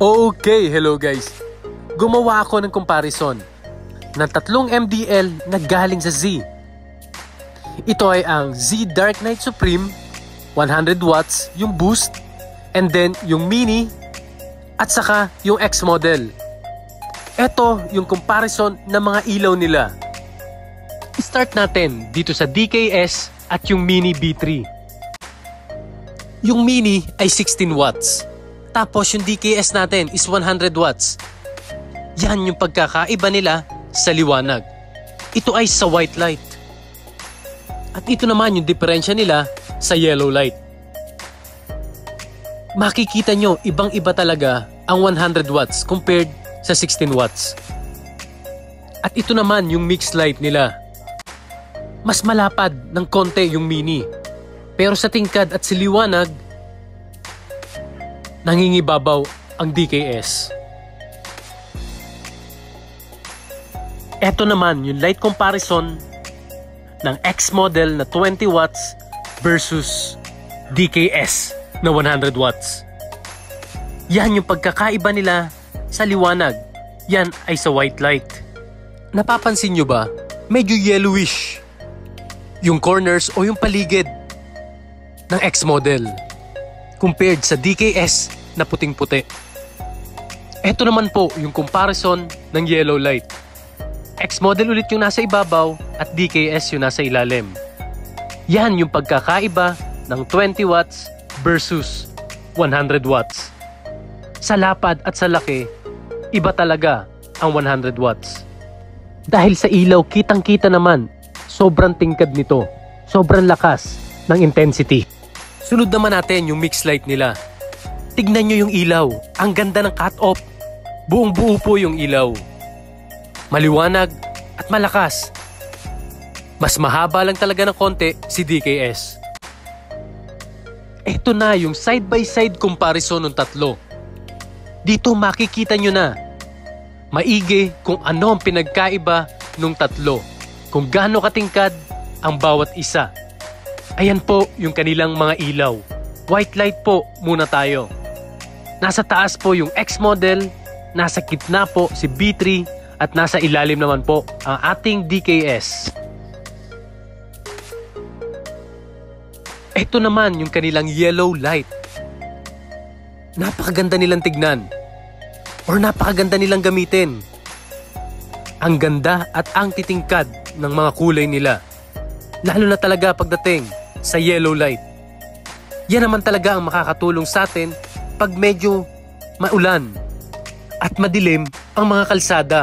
Okay, hello guys. Gumawa ako ng comparison ng tatlong MDL na galing sa Z. Ito ay ang Z Dark Knight Supreme, 100 watts yung boost, and then yung Mini, at saka yung X model. Ito yung comparison ng mga ilaw nila. Start natin dito sa DKS at yung Mini B3. Yung Mini ay 16 watts. Tapos yung DKS natin is 100 watts. Yan yung pagkakaiba nila sa liwanag. Ito ay sa white light. At ito naman yung diferensya nila sa yellow light. Makikita nyo, ibang-iba talaga ang 100 watts compared sa 16 watts. At ito naman yung mixed light nila. Mas malapad ng konti yung Mini. Pero sa tingkad at sa liwanag, nangingibabaw ang DKS. Ito naman yung light comparison ng X model na 20 watts versus DKS na 100 watts. Yan yung pagkakaiba nila sa liwanag. Yan ay sa white light. Napapansin nyo ba? Medyo yellowish yung corners o yung paligid ng X model compared sa DKS na puting-puti. Ito naman po yung comparison ng yellow light. X model ulit yung nasa ibabaw at DKS yung nasa ilalim. Yan yung pagkakaiba ng 20 watts versus 100 watts. Sa lapad at sa laki, iba talaga ang 100 watts. Dahil sa ilaw, kitang-kita naman, sobrang tingkad nito, sobrang lakas ng intensity. Sunod naman natin yung mixed light nila. Tignan nyo yung ilaw. Ang ganda ng cut-off. Buong-buo po yung ilaw. Maliwanag at malakas. Mas mahaba lang talaga ng konti si DKS. Ito na yung side-by-side comparison ng tatlo. Dito makikita nyo na maigi kung ano ang pinagkaiba ng tatlo. Kung gaano katingkad ang bawat isa. Ayan po yung kanilang mga ilaw. White light po muna tayo. Nasa taas po yung X model, nasa gitna po si B3, at nasa ilalim naman po ang ating DKS. Ito naman yung kanilang yellow light. Napakaganda nilang tignan. Or napakaganda nilang gamitin. Ang ganda at ang titingkad ng mga kulay nila. Lalo na talaga pagdating sa yellow light. Yan naman talaga ang makakatulong sa atin pag medyo maulan at madilim ang mga kalsada.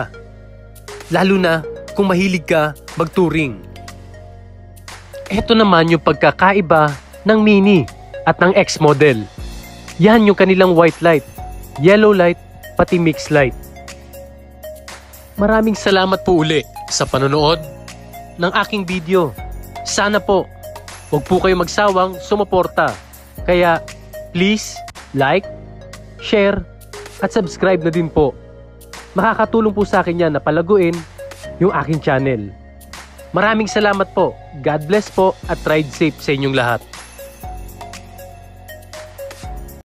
Lalo na kung mahilig ka magtouring. Ito naman yung pagkakaiba ng Mini at ng X model. Yan yung kanilang white light, yellow light, pati mixed light. Maraming salamat po uli sa panonood ng aking video. Sana po huwag po kayo magsawang sumuporta. Kaya please like, share, at subscribe na din po. Makakatulong po sa akin yan na palaguin yung aking channel. Maraming salamat po. God bless po at ride safe sa inyong lahat.